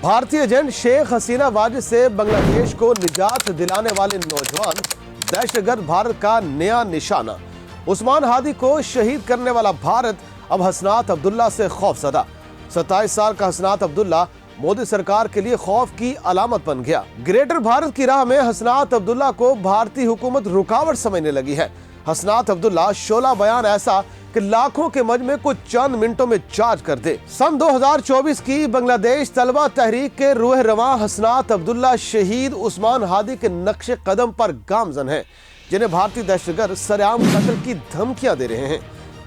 भारतीय एजेंट शेख हसीना वाजिद से बांग्लादेश को निजात दिलाने वाले नौजवान दहशतगर्द भारत का नया निशाना। उस्मान हादी को शहीद करने वाला भारत अब हसनात अब्दुल्ला से खौफजदा। 27 साल का हसनात अब्दुल्ला मोदी सरकार के लिए खौफ की अलामत बन गया। ग्रेटर भारत की राह में हसनात अब्दुल्ला को भारतीय हुकूमत रुकावट समझने लगी है। हसनात अब्दुल्ला शोला बयान ऐसा कि लाखों के मजमे को चंद मिनटों में चार्ज कर दे। सन 2024 की बांग्लादेश तलबा तहरीक के रूह रवां हसनात अब्दुल्ला शहीद उस्मान हादी के नक्शे कदम पर गामजन है, जिन्हें भारतीय दहशतगर्द सरेआम कत्ल की धमकियां दे रहे हैं।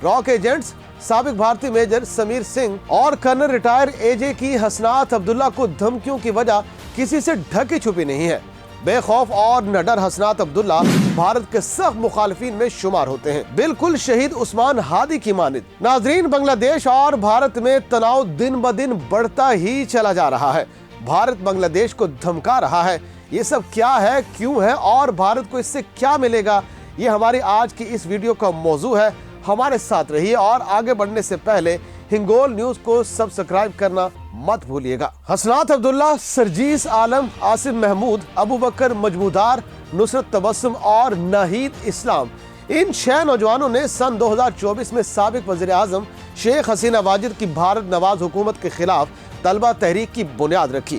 रॉक एजेंट्स साबिक भारतीय मेजर समीर सिंह और कर्नल रिटायर एजे की हसनात अब्दुल्ला को धमकियों की वजह किसी से ढकी छुपी नहीं है। बेखौफ और निडर हसनात अब्दुल्ला भारत के सख्त मुखालिफिन में शुमार होते हैं, बिल्कुल शहीद उस्मान हादी की मानिद। नाजरीन, बांग्लादेश और भारत में तनाव दिन ब दिन बढ़ता ही चला जा रहा है। भारत बांग्लादेश को धमका रहा है। ये सब क्या है, क्यों है और भारत को इससे क्या मिलेगा, ये हमारी आज की इस वीडियो का मौजू है। हमारे साथ रहिए और आगे बढ़ने से पहले हिंगोल न्यूज को सब्सक्राइब करना मत भूलिएगा। हसनात अब्दुल्ला, सरजीस आलम, आसिफ महमूद, अबू बकर मजमूदार, नुसरत तबस्सुम और नाहिद इस्लाम, इन 6 नौजवानों ने सन 2024 में साबिक वज़ीर आज़म शेख हसीना वाजिद की भारत नवाज हुकूमत के खिलाफ तलबा तहरीक की बुनियाद रखी।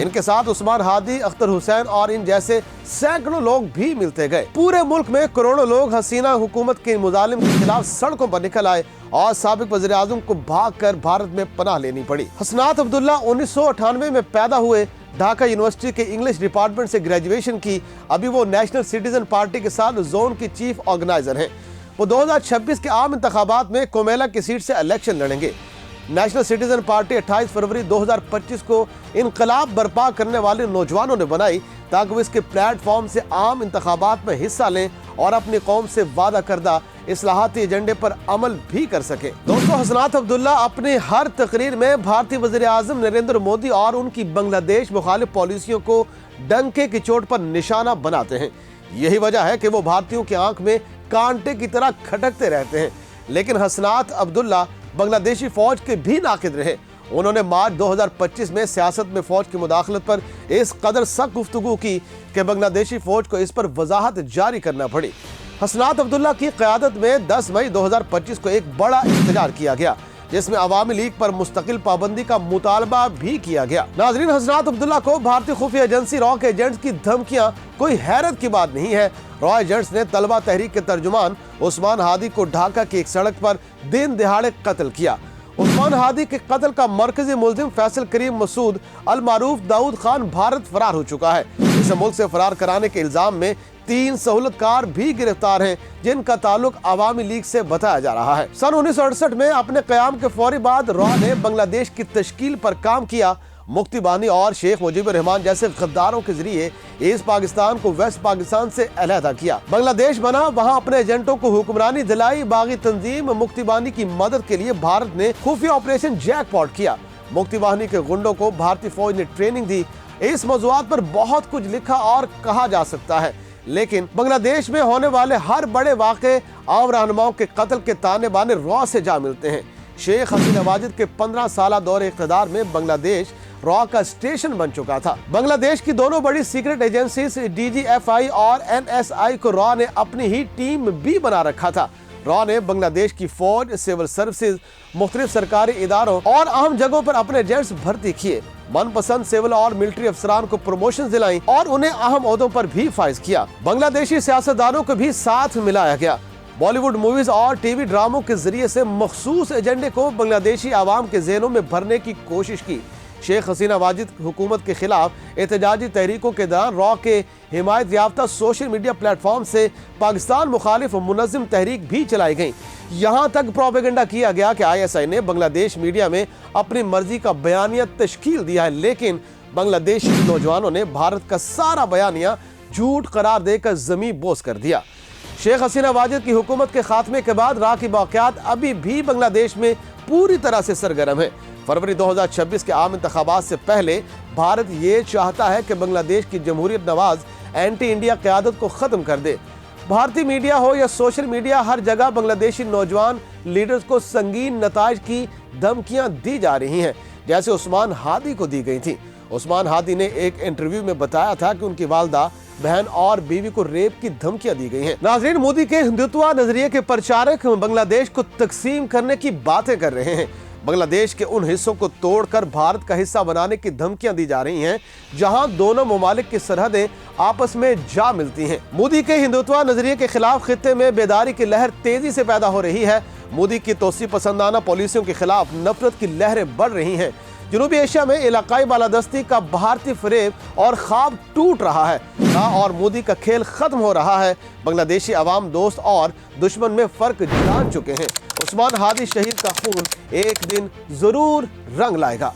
इनके साथ उस्मान हादी, अख्तर हुसैन और इन जैसे सैकड़ों लोग भी मिलते गए। पूरे मुल्क में करोड़ों लोग हसीना हुकूमत के मुजालिम के खिलाफ सड़कों पर निकल आए और साबिक वज़ीर आज़म को भागकर भारत में पनाह लेनी पड़ी। हसनात अब्दुल्ला 1998 में पैदा हुए, ढाका यूनिवर्सिटी के इंग्लिश डिपार्टमेंट से ग्रेजुएशन की। अभी वो नेशनल सिटीजन पार्टी के साथ जोन की चीफ ऑर्गेनाइजर हैं। वो 2026 के आम इंतखाबात में कोमेला की सीट से इलेक्शन लड़ेंगे। नेशनल सिटीजन पार्टी 28 फरवरी 2025 को इनकलाब बर्पा करने वाले नौजवानों ने बनाई ताकि वो इसके प्लेटफॉर्म से आम इंतखाबात में हिस्सा लें और अपनी कौम से वादा करदा इस्लाहाती एजेंडे पर अमल भी कर सके। दोस्तों, हसनात अब्दुल्ला अपनी हर तकरीर में भारतीय वज़ीर आज़म नरेंद्र मोदी और उनकी बांग्लादेश मुखालिफ पॉलिसियों को डंके की चोट पर निशाना बनाते हैं। यही वजह है कि वो भारतीयों की आंख में कांटे की तरह खटकते रहते हैं। लेकिन हसनात अब्दुल्ला बांग्लादेशी फौज के भी नाकिद रहे। उन्होंने मार्च 2025 में सियासत में फौज की मुदाखलत पर इस कदर सख्त गुफ्तगू की कि बांग्लादेशी फौज को इस पर वजाहत जारी करना पड़ी। हसनात अब्दुल्ला की क़यादत में 10 मई 2025 को एक बड़ा इंतजार किया गया, जिसमें अवामी लीग पर मुस्तकिल पाबंदी का मुतालबा भी किया गया। नाजरीन, हसनात अब्दुल्ला को भारतीय खुफिया एजेंसी रॉक एजेंट्स की धमकियां कोई हैरत की बात नहीं है। रॉ एजेंट्स ने तलबा तहरीक के तर्जुमान उस्मान हादी को ढाका की एक सड़क पर दिन दिहाड़े कत्ल किया। उस्मान हादी के कत्ल का मरकजी मुल्जिम फैसल करीम मसूद अल मारूफ दाऊद खान भारत फरार हो चुका है। इसे मुल्क से फरार कराने के इल्जाम में 3 सहूलतकार भी गिरफ्तार हैं, जिनका ताल्लुक अवामी लीग से बताया जा रहा है। सन 1968 में अपने क़याम के फौरी बाद रॉ ने बांग्लादेश की तश्कील पर काम किया। मुफ्ती बानी और शेख मुजीबुर रहमान जैसे गद्दारों के जरिए ईस्ट पाकिस्तान को वेस्ट पाकिस्तान से अलहदा किया। बांग्लादेश बना, वहाँ अपने एजेंटों को हुक्मरानी दिलाई। बागी तंजीम मुफ्ती बानी की मदद के लिए भारत ने खुफिया ऑपरेशन जैकपॉट किया। मुफ्ती बानी के गुंडों को भारतीय फौज ने ट्रेनिंग दी। इस मौज़ूआत पर बहुत कुछ लिखा और कहा जा सकता है, लेकिन बांग्लादेश में होने वाले हर बड़े वाक़े आम रहनुमाओं के कत्ल के ताने बाने रॉ से जा मिलते हैं। शेख हसीना वाजिद के 15 साल दौरे इक़्तिदार में बांग्लादेश रॉ का स्टेशन बन चुका था। बांग्लादेश की दोनों बड़ी सीक्रेट एजेंसीज DGFI और NSI को रॉ ने अपनी ही टीम भी बना रखा था। रॉ ने बांग्लादेश की फौज, सिविल सर्विसेज, मुख्तलिफ सरकारी इदारों और अहम जगहों पर अपने एजेंट्स भर्ती किए। मनपसंद सिविल और मिलिट्री अफसरान को प्रमोशन दिलाई और उन्हें अहम ओहदों पर भी फाइज किया। बांग्लादेशी सियासतदानों को भी साथ मिलाया गया। बॉलीवुड मूवीज और टीवी ड्रामों के जरिए से मखसूस एजेंडे को बांग्लादेशी आवाम के ज़हनों में भरने की कोशिश की। शेख हसीना वाजिद हुकूमत के खिलाफ एहतजाजी तहरीकों के दौरान रॉ के हिमायत याफ्ता सोशल मीडिया प्लेटफॉर्म से पाकिस्तान मुखालिफ मुनज़्ज़म तहरीक भी चलाई गई। यहाँ तक प्रोपेगेंडा किया गया कि ISI ने बांग्लादेश मीडिया में अपनी मर्जी का बयानिया तश्कील दिया है, लेकिन बांग्लादेशी नौजवानों ने भारत का सारा बयानिया झूठ करार देकर ज़मीन बोस कर दिया। शेख हसीना वाजिद की हुकूमत के खात्मे के बाद रॉ की वाक़यात अभी भी बांग्लादेश में पूरी तरह से सरगर्म है। फरवरी 2026 के आम इंतखाबात से पहले भारत ये चाहता है कि बांग्लादेश की जमहूरियत नवाज एंटी इंडिया क़यादत को ख़त्म कर दे। भारतीय मीडिया हो या सोशल मीडिया, हर जगह बांग्लादेशी नौजवान लीडर्स को संगीन नताइज की धमकियां दी जा रही हैं, जैसे उस्मान हादी को दी गई थी। उस्मान हादी ने एक इंटरव्यू में बताया था कि उनकी वालदा, बहन और बीवी को रेप की धमकियां दी गई हैं। नाज़रीन, मोदी के हिंदुत्व नजरिए के प्रचारक बांग्लादेश को तकसीम करने की बातें कर रहे हैं। बांग्लादेश के उन हिस्सों को तोड़कर भारत का हिस्सा बनाने की धमकियां दी जा रही हैं जहां दोनों ममालिक की सरहदें आपस में जा मिलती हैं। मोदी के हिंदुत्व नजरिए के खिलाफ खित्ते में बेदारी की लहर तेजी से पैदा हो रही है। मोदी की तोसी पसंदाना पॉलिसियों के खिलाफ नफरत की लहरें बढ़ रही हैं। जनूबी एशिया में इलाकाई बालादस्ती का भारतीय फरेब और ख्वाब टूट रहा है। शाह और मोदी का खेल खत्म हो रहा है। बांग्लादेशी अवाम दोस्त और दुश्मन में फर्क जान चुके हैं। उस्मान हादी शहीद का खून एक दिन जरूर रंग लाएगा।